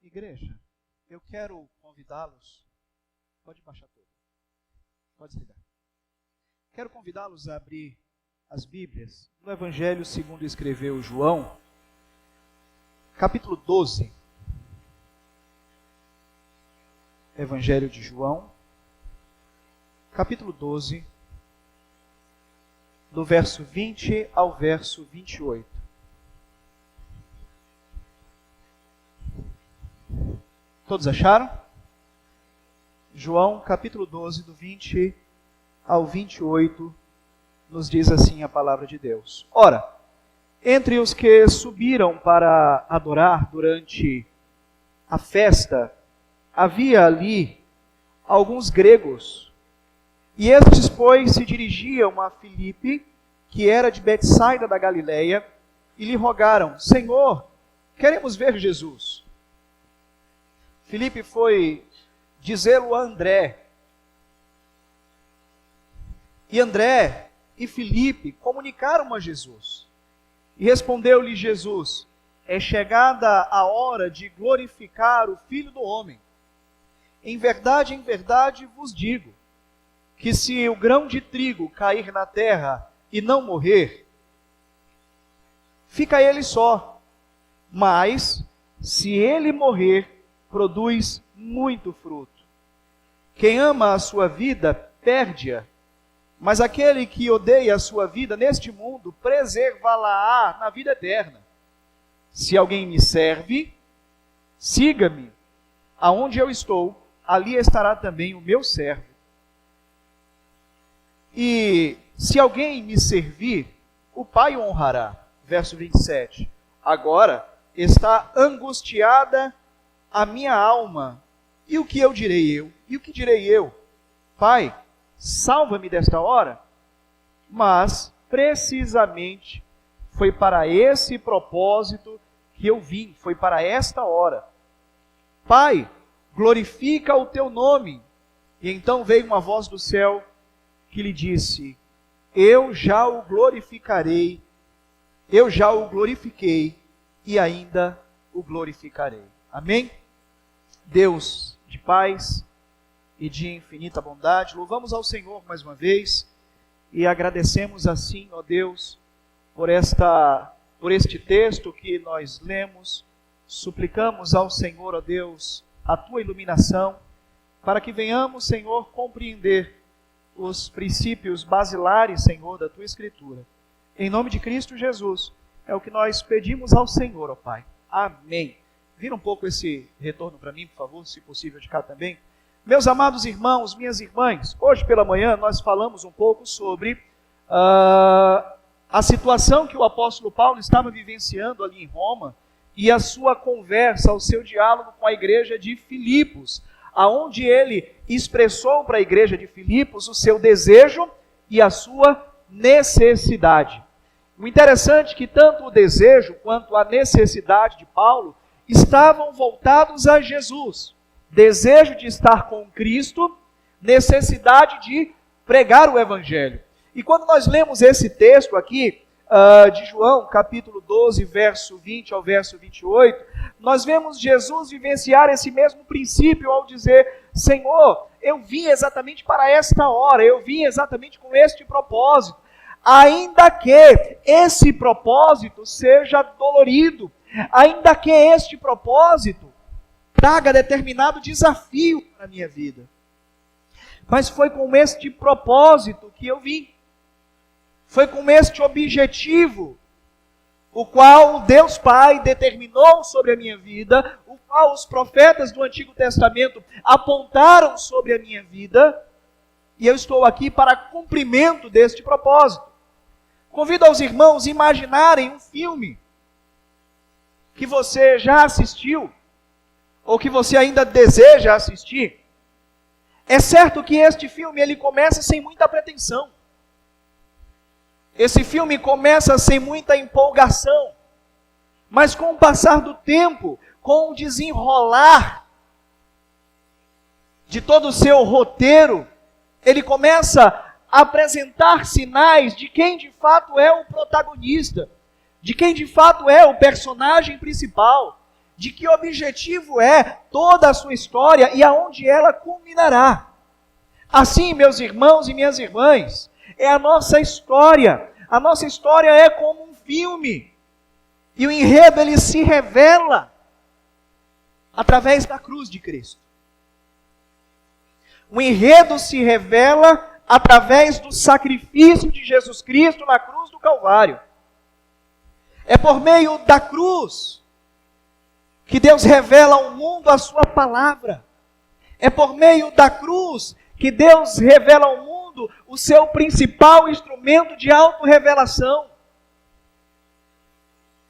Igreja, eu quero convidá-los, pode baixar tudo, pode desligar. Quero convidá-los a abrir as Bíblias no Evangelho segundo escreveu João, capítulo 12. Evangelho de João, capítulo 12, do verso 20 ao verso 28. Todos acharam? João, capítulo 12, do 20 ao 28, nos diz assim a palavra de Deus. Ora, entre os que subiram para adorar durante a festa, havia ali alguns gregos. E estes, pois, se dirigiam a Filipe, que era de Betsaida da Galileia, e lhe rogaram: Senhor, queremos ver Jesus. Filipe foi dizê-lo a André. E André e Filipe comunicaram a Jesus. E respondeu-lhe Jesus: é chegada a hora de glorificar o Filho do Homem. Em verdade vos digo, que se o grão de trigo cair na terra e não morrer, fica ele só. Mas, se ele morrer, produz muito fruto. Quem ama a sua vida, perde-a. Mas aquele que odeia a sua vida neste mundo, preservá-la-á na vida eterna. Se alguém me serve, siga-me. Aonde eu estou, ali estará também o meu servo. E se alguém me servir, o Pai o honrará. Verso 27. Agora está angustiada a minha alma. E o que eu direi eu? E o que direi eu? Pai, salva-me desta hora. Mas, precisamente, foi para esse propósito que eu vim. Foi para esta hora. Pai, glorifica o teu nome. E então veio uma voz do céu que lhe disse: eu já o glorificarei, eu já o glorifiquei e ainda o glorificarei. Amém? Deus de paz e de infinita bondade, louvamos ao Senhor mais uma vez e agradecemos assim, ó Deus, por este texto que nós lemos. Suplicamos ao Senhor, ó Deus, a tua iluminação, para que venhamos, Senhor, compreender os princípios basilares, Senhor, da tua Escritura. Em nome de Cristo Jesus, é o que nós pedimos ao Senhor, ó Pai. Amém. Vira um pouco esse retorno para mim, por favor, se possível, de cá também. Meus amados irmãos, minhas irmãs, hoje pela manhã nós falamos um pouco sobre a situação que o apóstolo Paulo estava vivenciando ali em Roma e a sua conversa, o seu diálogo com a igreja de Filipos, aonde ele expressou para a igreja de Filipos o seu desejo e a sua necessidade. O interessante é que tanto o desejo quanto a necessidade de Paulo estavam voltados a Jesus. Desejo de estar com Cristo, necessidade de pregar o Evangelho. E quando nós lemos esse texto aqui, de João, capítulo 12, verso 20 ao verso 28, nós vemos Jesus vivenciar esse mesmo princípio ao dizer: Senhor, eu vim exatamente para esta hora, eu vim exatamente com este propósito, ainda que esse propósito seja dolorido, ainda que este propósito traga determinado desafio para a minha vida. Mas foi com este propósito que eu vim. Foi com este objetivo, o qual Deus Pai determinou sobre a minha vida, o qual os profetas do Antigo Testamento apontaram sobre a minha vida, e eu estou aqui para cumprimento deste propósito. Convido aos irmãos a imaginarem um filme que você já assistiu, ou que você ainda deseja assistir. É certo que este filme ele começa sem muita pretensão. Esse filme começa sem muita empolgação. Mas com o passar do tempo, com o desenrolar de todo o seu roteiro, ele começa a apresentar sinais de quem de fato é o protagonista, de quem de fato é o personagem principal, de que objetivo é toda a sua história e aonde ela culminará. Assim, meus irmãos e minhas irmãs, é a nossa história. A nossa história é como um filme. E o enredo, ele se revela através da cruz de Cristo. O enredo se revela através do sacrifício de Jesus Cristo na cruz do Calvário. É por meio da cruz que Deus revela ao mundo a sua palavra. É por meio da cruz que Deus revela ao mundo o seu principal instrumento de autorrevelação.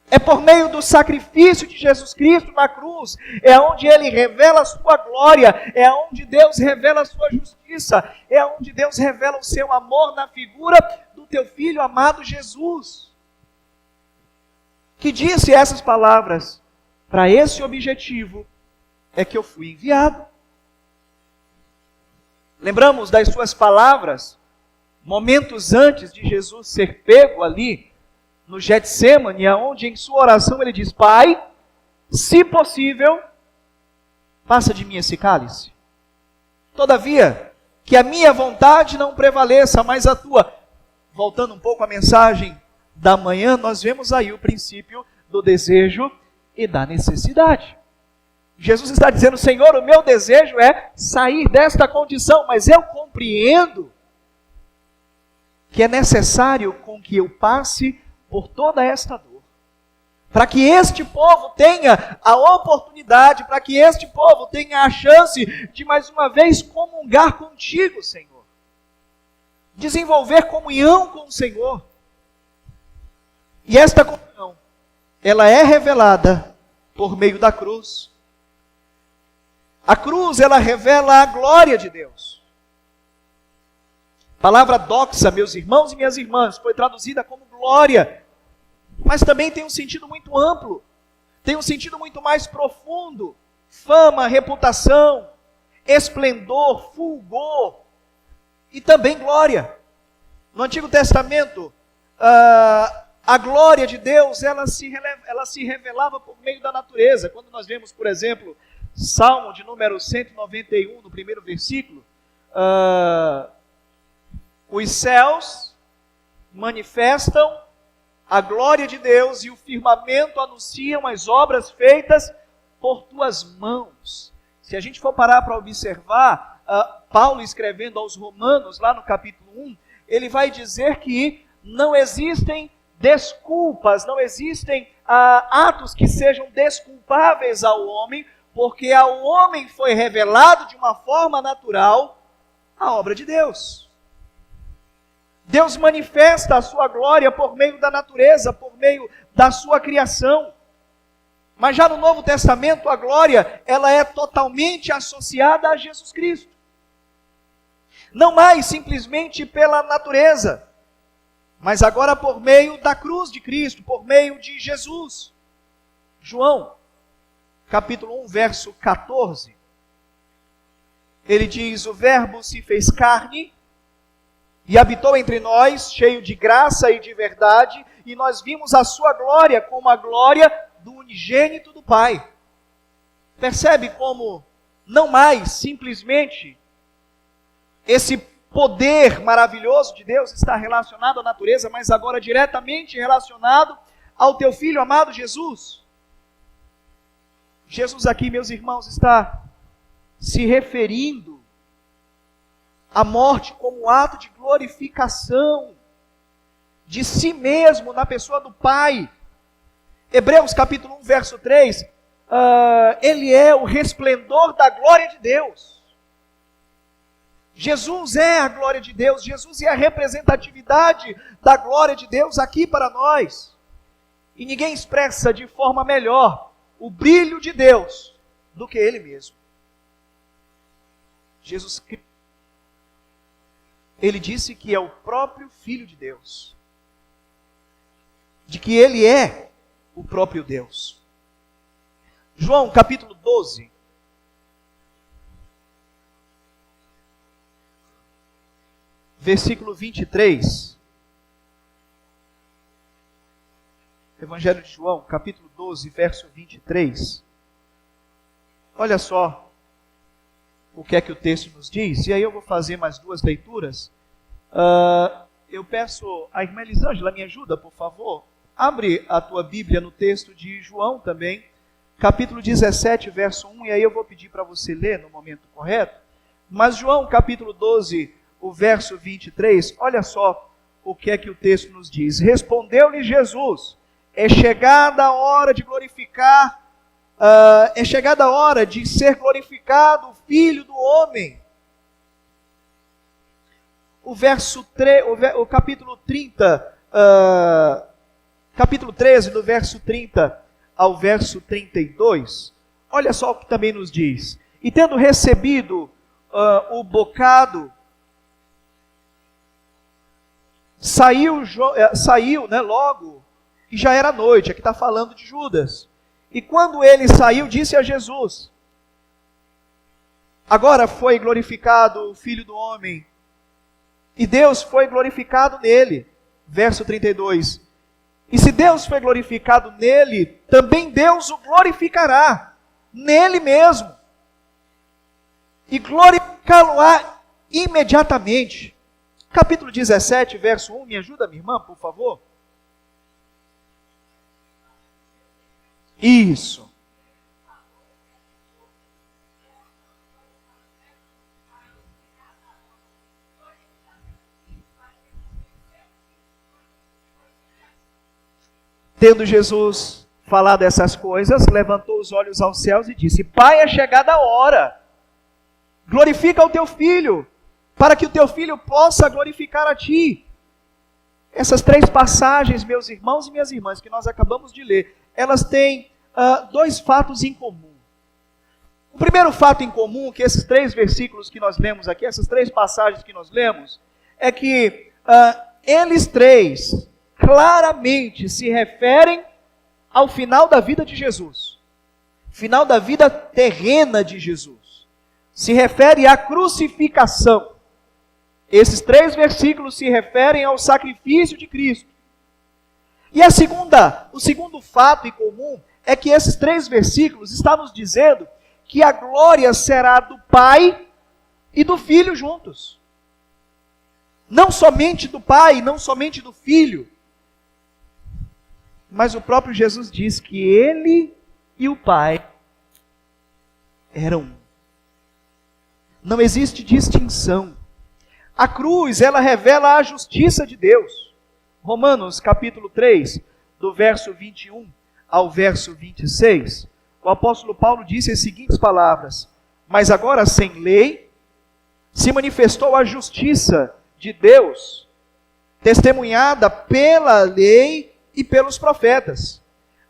É por meio do sacrifício de Jesus Cristo na cruz, é onde Ele revela a sua glória, é onde Deus revela a sua justiça, é onde Deus revela o seu amor na figura do teu Filho amado Jesus, que disse essas palavras: para esse objetivo é que eu fui enviado. Lembramos das suas palavras, momentos antes de Jesus ser pego ali, no Getsemane, onde em sua oração ele diz: Pai, se possível, passa de mim esse cálice. Todavia, que a minha vontade não prevaleça, mas a tua. Voltando um pouco à mensagem da manhã, nós vemos aí o princípio do desejo e da necessidade. Jesus está dizendo: Senhor, o meu desejo é sair desta condição, mas eu compreendo que é necessário com que eu passe por toda esta dor, para que este povo tenha a oportunidade, para que este povo tenha a chance de mais uma vez comungar contigo, Senhor, desenvolver comunhão com o Senhor. E esta comunhão, ela é revelada por meio da cruz. A cruz, ela revela a glória de Deus. A palavra doxa, meus irmãos e minhas irmãs, foi traduzida como glória, mas também tem um sentido muito amplo, tem um sentido muito mais profundo: fama, reputação, esplendor, fulgor e também glória. No Antigo Testamento, a glória de Deus, ela se revelava por meio da natureza. Quando nós vemos, por exemplo, Salmo de número 191, no primeiro versículo, os céus manifestam a glória de Deus e o firmamento anunciam as obras feitas por tuas mãos. Se a gente for parar para observar, Paulo escrevendo aos Romanos, lá no capítulo 1, ele vai dizer que não existem desculpas, não existem atos que sejam desculpáveis ao homem, porque ao homem foi revelado de uma forma natural a obra de Deus. Deus manifesta a sua glória por meio da natureza, por meio da sua criação. Mas já no Novo Testamento, a glória, ela é totalmente associada a Jesus Cristo. Não mais simplesmente pela natureza, mas agora por meio da cruz de Cristo, por meio de Jesus. João, capítulo 1, verso 14, ele diz: o Verbo se fez carne e habitou entre nós, cheio de graça e de verdade, e nós vimos a sua glória como a glória do unigênito do Pai. Percebe como não mais simplesmente esse poder maravilhoso de Deus está relacionado à natureza, mas agora diretamente relacionado ao teu Filho amado Jesus. Jesus aqui, meus irmãos, está se referindo à morte como ato de glorificação de si mesmo na pessoa do Pai. Hebreus capítulo 1, verso 3, ele é o resplendor da glória de Deus. Jesus é a glória de Deus, Jesus é a representatividade da glória de Deus aqui para nós. E ninguém expressa de forma melhor o brilho de Deus do que Ele mesmo. Jesus Cristo, Ele disse que é o próprio Filho de Deus, de que Ele é o próprio Deus. João capítulo 12, versículo 23. Evangelho de João, capítulo 12, verso 23. Olha só o que é que o texto nos diz, e aí eu vou fazer mais duas leituras. Eu peço a irmã Elisângela, me ajuda, por favor. Abre a tua Bíblia no texto de João também, capítulo 17, verso 1, e aí eu vou pedir para você ler no momento correto. Mas João, capítulo 12, o verso 23, olha só o que é que o texto nos diz. Respondeu-lhe Jesus, é chegada a hora de glorificar, é chegada a hora de ser glorificado o Filho do Homem. O capítulo 30, capítulo 13, do verso 30 ao verso 32, olha só o que também nos diz. E tendo recebido o bocado, saiu logo, e já era noite. Aqui está falando de Judas. E quando ele saiu, disse a Jesus: agora foi glorificado o Filho do Homem, e Deus foi glorificado nele. Verso 32. E se Deus foi glorificado nele, também Deus o glorificará nele mesmo, e glorificá-lo-á imediatamente. Capítulo 17, verso 1, me ajuda, minha irmã, por favor? Isso. Tendo Jesus falado essas coisas, levantou os olhos aos céus e disse: Pai, é chegada a hora, glorifica o teu Filho, para que o teu Filho possa glorificar a ti. Essas três passagens, meus irmãos e minhas irmãs, que nós acabamos de ler, elas têm dois fatos em comum. O primeiro fato em comum, que esses três versículos que nós lemos aqui, essas três passagens que nós lemos, é que eles três claramente se referem ao final da vida de Jesus. Final da vida terrena de Jesus. Se refere à crucificação. Esses três versículos se referem ao sacrifício de Cristo. E o segundo fato em comum é que esses três versículos estão nos dizendo que a glória será do Pai e do Filho juntos. Não somente do Pai, não somente do Filho, mas o próprio Jesus diz que Ele e o Pai eram um. Não existe distinção. A cruz, ela revela a justiça de Deus. Romanos, capítulo 3, do verso 21 ao verso 26, o apóstolo Paulo disse as seguintes palavras: Mas agora, sem lei, se manifestou a justiça de Deus, testemunhada pela lei e pelos profetas.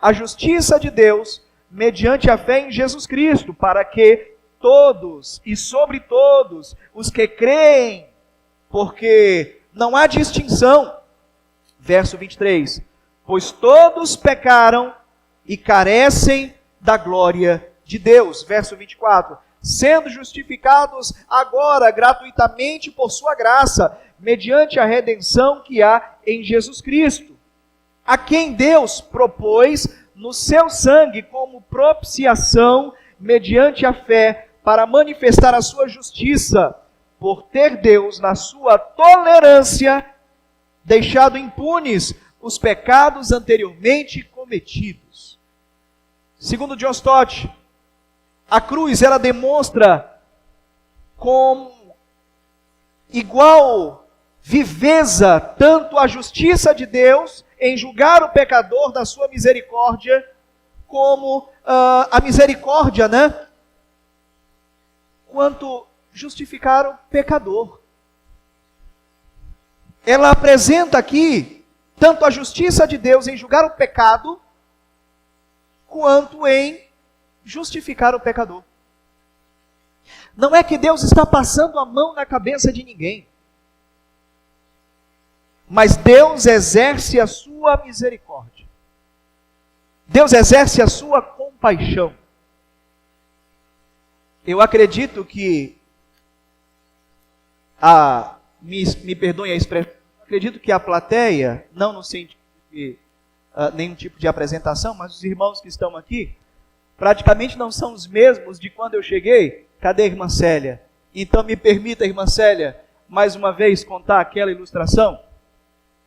A justiça de Deus, mediante a fé em Jesus Cristo, para que todos e sobre todos os que creem, porque não há distinção. Verso 23. Pois todos pecaram e carecem da glória de Deus. Verso 24. Sendo justificados agora gratuitamente por sua graça, mediante a redenção que há em Jesus Cristo, a quem Deus propôs no seu sangue como propiciação mediante a fé, para manifestar a sua justiça, por ter Deus, na sua tolerância, deixado impunes os pecados anteriormente cometidos. Segundo John Stott, a cruz, ela demonstra com igual viveza tanto a justiça de Deus em julgar o pecador da sua misericórdia, como a misericórdia, quanto justificar o pecador. Ela apresenta aqui tanto a justiça de Deus em julgar o pecado, quanto em justificar o pecador. Não é que Deus está passando a mão na cabeça de ninguém, mas Deus exerce a sua misericórdia. Deus exerce a sua compaixão. Eu acredito que me perdoem a expressão, acredito que a plateia, não no sentido de nenhum tipo de apresentação, mas os irmãos que estão aqui, praticamente não são os mesmos de quando eu cheguei. Cadê a irmã Célia? Então me permita, irmã Célia, mais uma vez contar aquela ilustração.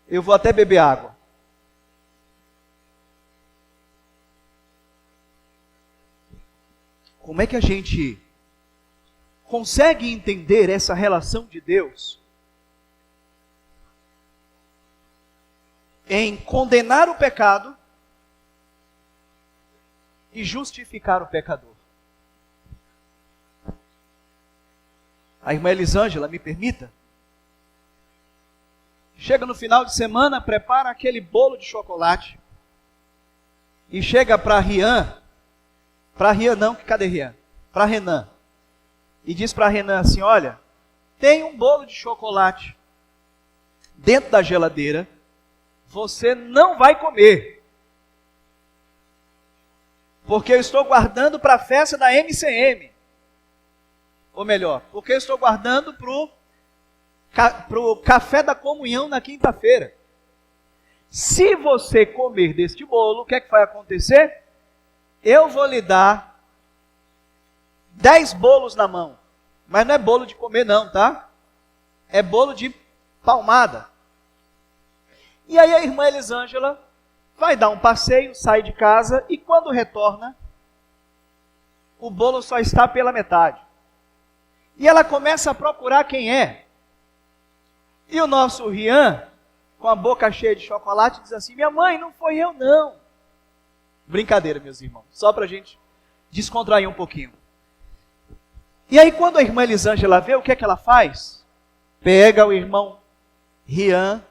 Eu vou até beber água. Como é que a gente consegue entender essa relação de Deus em condenar o pecado e justificar o pecador? A irmã Elisângela, me permita? Chega no final de semana, prepara aquele bolo de chocolate e chega para Rian não, cadê Rian? Para Renan. E diz para Renan assim, olha, tem um bolo de chocolate dentro da geladeira, você não vai comer, porque eu estou guardando para a festa da MCM. Ou melhor, porque eu estou guardando para o café da comunhão na quinta-feira. Se você comer deste bolo, o que é que vai acontecer? Eu vou lhe dar 10 bolos na mão. Mas não é bolo de comer não, tá? É bolo de palmada. E aí a irmã Elisângela vai dar um passeio, sai de casa e quando retorna, o bolo só está pela metade. E ela começa a procurar quem é. E o nosso Rian, com a boca cheia de chocolate, diz assim, minha mãe, não foi eu não. Brincadeira, meus irmãos, só para a gente descontrair um pouquinho. E aí quando a irmã Elisângela vê, o que é que ela faz? Pega o irmão Rian,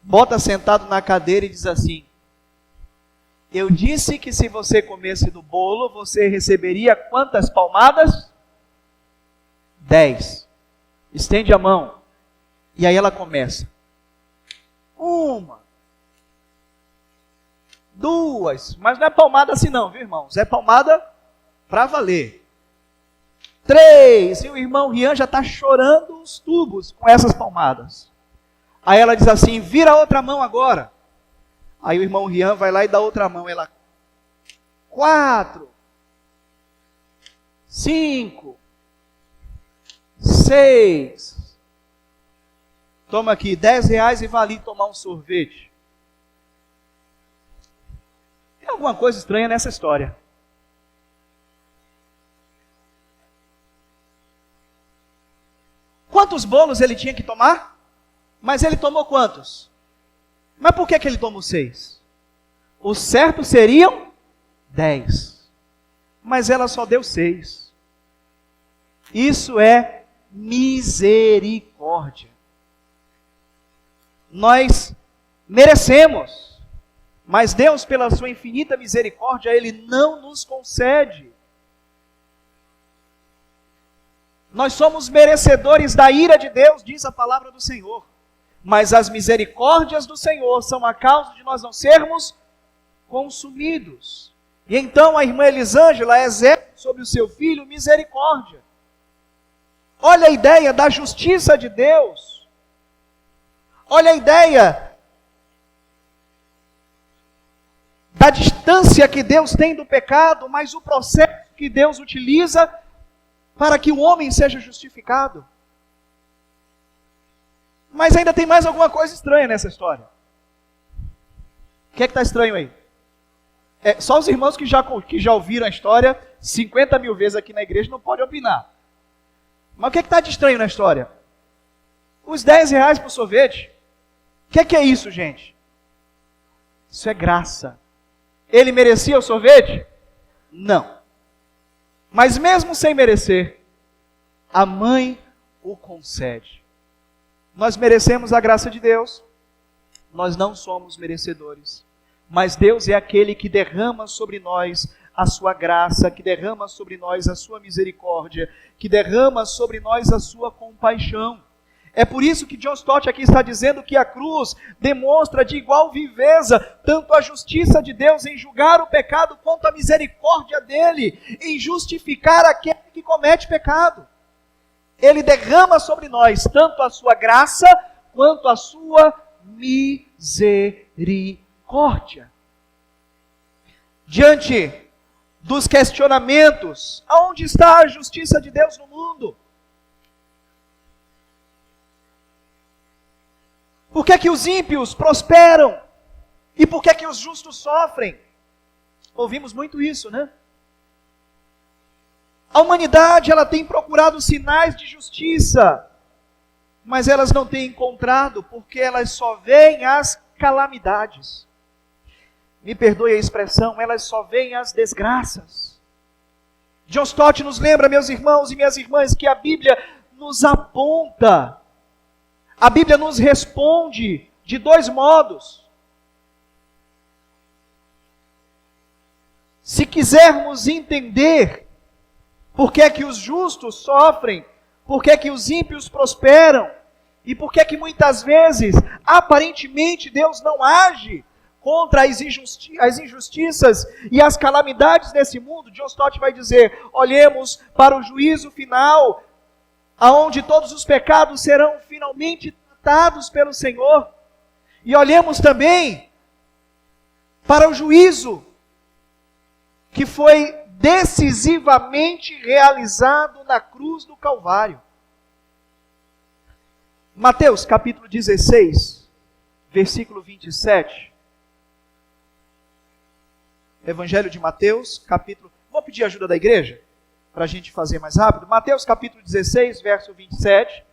bota sentado na cadeira e diz assim, eu disse que se você comesse do bolo, você receberia quantas palmadas? 10. Estende a mão. E aí ela começa. 1, 2, mas não é palmada assim não, viu irmãos? É palmada para valer. 3, e o irmão Rian já está chorando os tubos com essas palmadas. Aí ela diz assim, vira a outra mão agora. Aí o irmão Rian vai lá e dá outra mão. Ela, 4, 5, 6. Toma aqui, R$10 e vai ali tomar um sorvete. Tem alguma coisa estranha nessa história. Quantos bolos ele tinha que tomar? Mas ele tomou quantos? Mas por que ele tomou 6? O certo seriam 10. Mas ela só deu 6. Isso é misericórdia. Nós merecemos, mas Deus, pela sua infinita misericórdia, Ele não nos concede. Nós somos merecedores da ira de Deus, diz a palavra do Senhor. Mas as misericórdias do Senhor são a causa de nós não sermos consumidos. E então a irmã Elisângela exerce sobre o seu filho misericórdia. Olha a ideia da justiça de Deus. Olha a ideia da distância que Deus tem do pecado, mas o processo que Deus utiliza para que o homem seja justificado. Mas ainda tem mais alguma coisa estranha nessa história. O que é que está estranho aí? Só os irmãos que já ouviram a história 50 mil vezes aqui na igreja não podem opinar. Mas o que é que está de estranho na história? Os R$10 por sorvete. O que é isso, gente? Isso é graça. Ele merecia o sorvete? Não. Mas mesmo sem merecer, a mãe o concede. Nós merecemos a graça de Deus. Nós não somos merecedores. Mas Deus é aquele que derrama sobre nós a sua graça, que derrama sobre nós a sua misericórdia, que derrama sobre nós a sua compaixão. É por isso que John Stott aqui está dizendo que a cruz demonstra de igual viveza tanto a justiça de Deus em julgar o pecado, quanto a misericórdia dele em justificar aquele que comete pecado. Ele derrama sobre nós tanto a sua graça, quanto a sua misericórdia. Diante dos questionamentos. Aonde está a justiça de Deus no mundo? Por que os ímpios prosperam? E por que os justos sofrem? Ouvimos muito isso, né? A humanidade, ela tem procurado sinais de justiça, mas elas não têm encontrado, porque elas só veem as calamidades. Me perdoe a expressão, elas só veem as desgraças. John Stott nos lembra, meus irmãos e minhas irmãs, que a Bíblia nos aponta, a Bíblia nos responde de dois modos. Se quisermos entender por que é que os justos sofrem, por que é que os ímpios prosperam, e por que é que muitas vezes, aparentemente, Deus não age contra as injustiças e as calamidades desse mundo, John Stott vai dizer: olhemos para o juízo final, aonde todos os pecados serão finalmente tratados pelo Senhor, e olhemos também para o juízo que foi decisivamente realizado na cruz do Calvário. Mateus capítulo 16, versículo 27. Evangelho de Mateus, capítulo... Vou pedir ajuda da igreja, para a gente fazer mais rápido. Mateus capítulo 16, verso 27.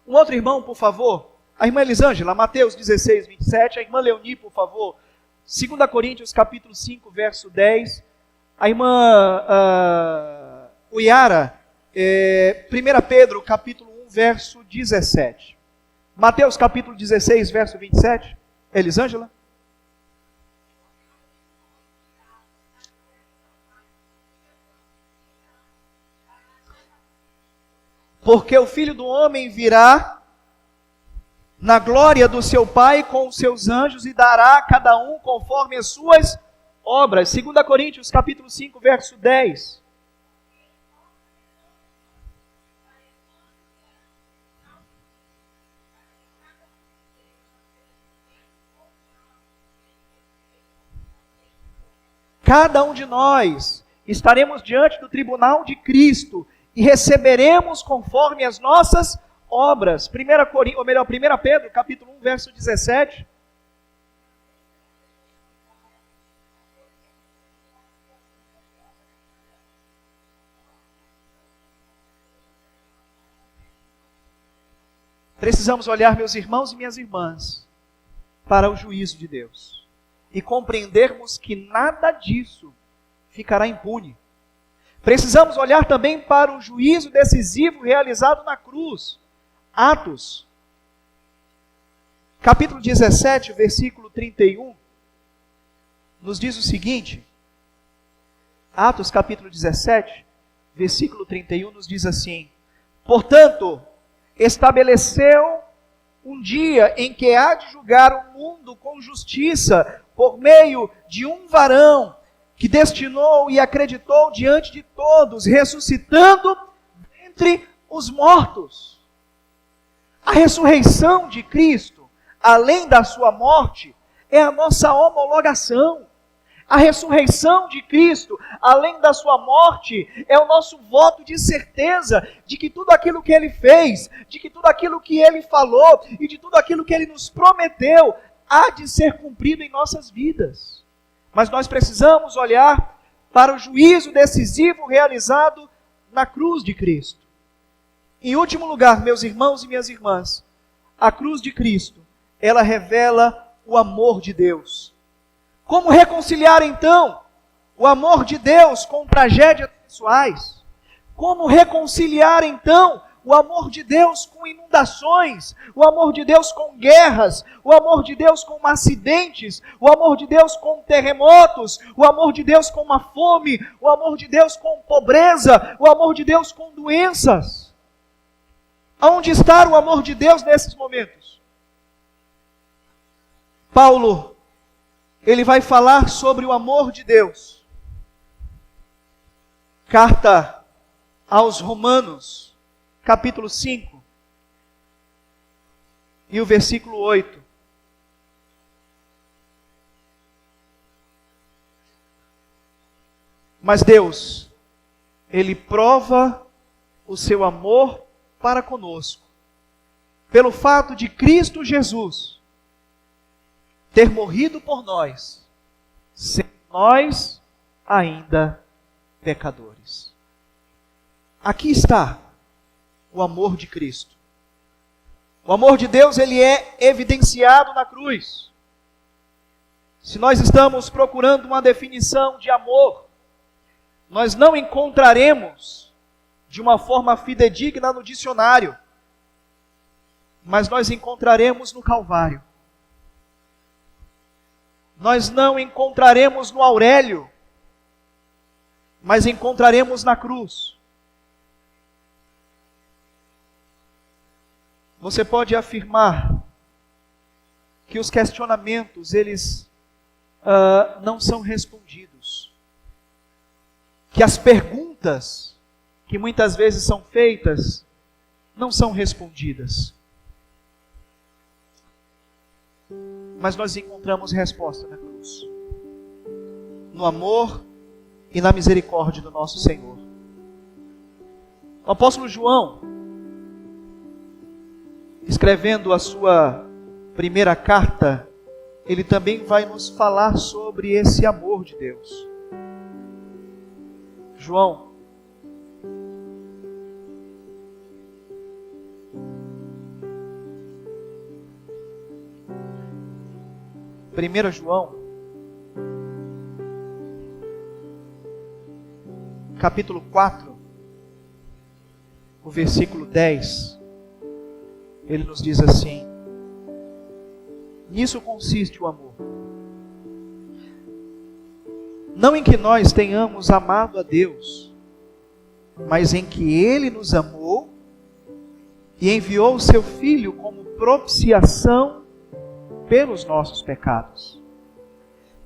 Um outro irmão, por favor. A irmã Elisângela, Mateus 16, 27. A irmã Leoni, por favor. 2 Coríntios capítulo 5, verso 10. A irmã Uiara, 1 Pedro capítulo 1, verso 17. Mateus capítulo 16, verso 27. Elisângela. Porque o Filho do Homem virá na glória do seu Pai com os seus anjos e dará a cada um conforme as suas obras. 2 Coríntios capítulo 5, verso 10. Cada um de nós estaremos diante do tribunal de Cristo e receberemos conforme as nossas obras. 1 Pedro, capítulo 1, verso 17. Precisamos olhar, meus irmãos e minhas irmãs, para o juízo de Deus e compreendermos que nada disso ficará impune. Precisamos olhar também para o juízo decisivo realizado na cruz. Atos, capítulo 17, versículo 31, nos diz o seguinte. Atos, capítulo 17, versículo 31, nos diz assim: portanto, estabeleceu um dia em que há de julgar o mundo com justiça, por meio de um varão que destinou e acreditou diante de todos, ressuscitando entre os mortos. A ressurreição de Cristo, além da sua morte, é a nossa homologação. A ressurreição de Cristo, além da sua morte, é o nosso voto de certeza de que tudo aquilo que Ele fez, de que tudo aquilo que Ele falou e de tudo aquilo que Ele nos prometeu há de ser cumprido em nossas vidas. Mas nós precisamos olhar para o juízo decisivo realizado na cruz de Cristo. Em último lugar, meus irmãos e minhas irmãs, a cruz de Cristo, ela revela o amor de Deus. Como reconciliar então o amor de Deus com tragédias pessoais? Como reconciliar então o amor de Deus com inundações, o amor de Deus com guerras, o amor de Deus com acidentes, o amor de Deus com terremotos, o amor de Deus com uma fome, o amor de Deus com pobreza, o amor de Deus com doenças? Aonde está o amor de Deus nesses momentos? Paulo, ele vai falar sobre o amor de Deus. Carta aos Romanos, capítulo 5, e o versículo 8. Mas Deus, Ele prova o seu amor para conosco, pelo fato de Cristo Jesus ter morrido por nós, sendo nós ainda pecadores. Aqui está o amor de Cristo. O amor de Deus, ele é evidenciado na cruz. Se nós estamos procurando uma definição de amor, nós não encontraremos de uma forma fidedigna no dicionário, mas nós encontraremos no Calvário. Nós não encontraremos no Aurélio, mas encontraremos na cruz. Você pode afirmar que os questionamentos, eles não são respondidos. Que as perguntas que muitas vezes são feitas não são respondidas. Mas nós encontramos resposta na cruz, no amor e na misericórdia do nosso Senhor. O apóstolo João, escrevendo a sua primeira carta, ele também vai nos falar sobre esse amor de Deus. João, Primeira João, capítulo 4, o versículo 10, ele nos diz assim: nisso consiste o amor, não em que nós tenhamos amado a Deus, mas em que Ele nos amou e enviou o Seu Filho como propiciação pelos nossos pecados.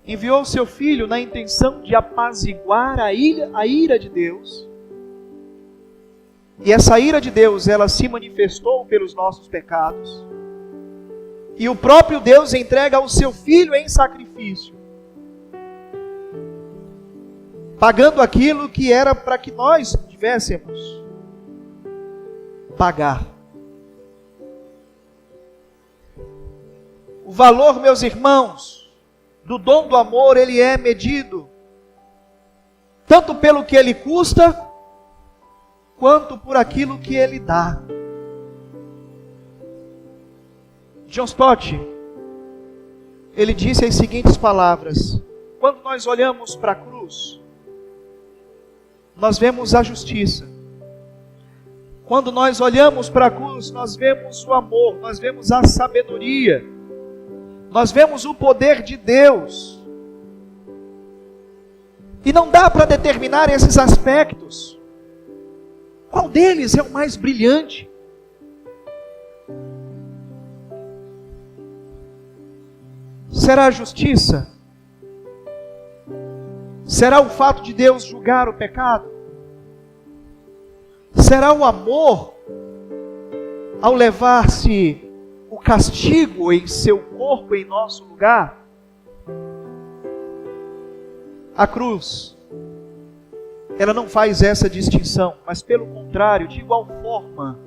Enviou o Seu Filho na intenção de apaziguar a ira de Deus. E essa ira de Deus, ela se manifestou pelos nossos pecados. E o próprio Deus entrega o Seu Filho em sacrifício, pagando aquilo que era para que nós tivéssemos pagar. O valor, meus irmãos, do dom do amor, ele é medido tanto pelo que ele custa, quanto por aquilo que ele dá. John Stott, ele disse as seguintes palavras: quando nós olhamos para a cruz, nós vemos a justiça. Quando nós olhamos para a cruz, nós vemos o amor, nós vemos a sabedoria, nós vemos o poder de Deus. E não dá para determinar esses aspectos. Qual deles é o mais brilhante? Será a justiça? Será o fato de Deus julgar o pecado? Será o amor ao levar-se o castigo em seu corpo, em nosso lugar? A cruz, ela não faz essa distinção, mas pelo contrário, de igual forma,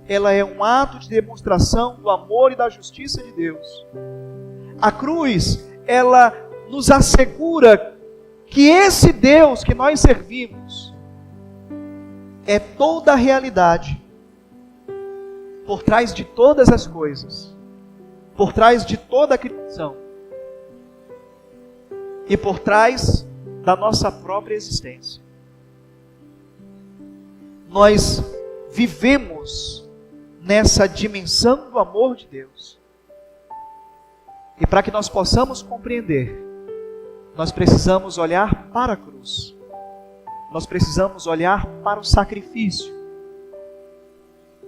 ela é um ato de demonstração do amor e da justiça de Deus. A cruz, ela nos assegura que esse Deus que nós servimos é toda a realidade, por trás de todas as coisas, por trás de toda a criação e por trás da nossa própria existência. Nós vivemos nessa dimensão do amor de Deus. E para que nós possamos compreender, nós precisamos olhar para a cruz. Nós precisamos olhar para o sacrifício.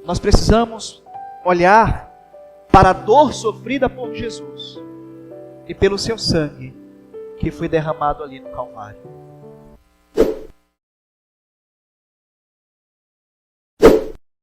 Nós precisamos olhar para a dor sofrida por Jesus e pelo seu sangue que foi derramado ali no Calvário.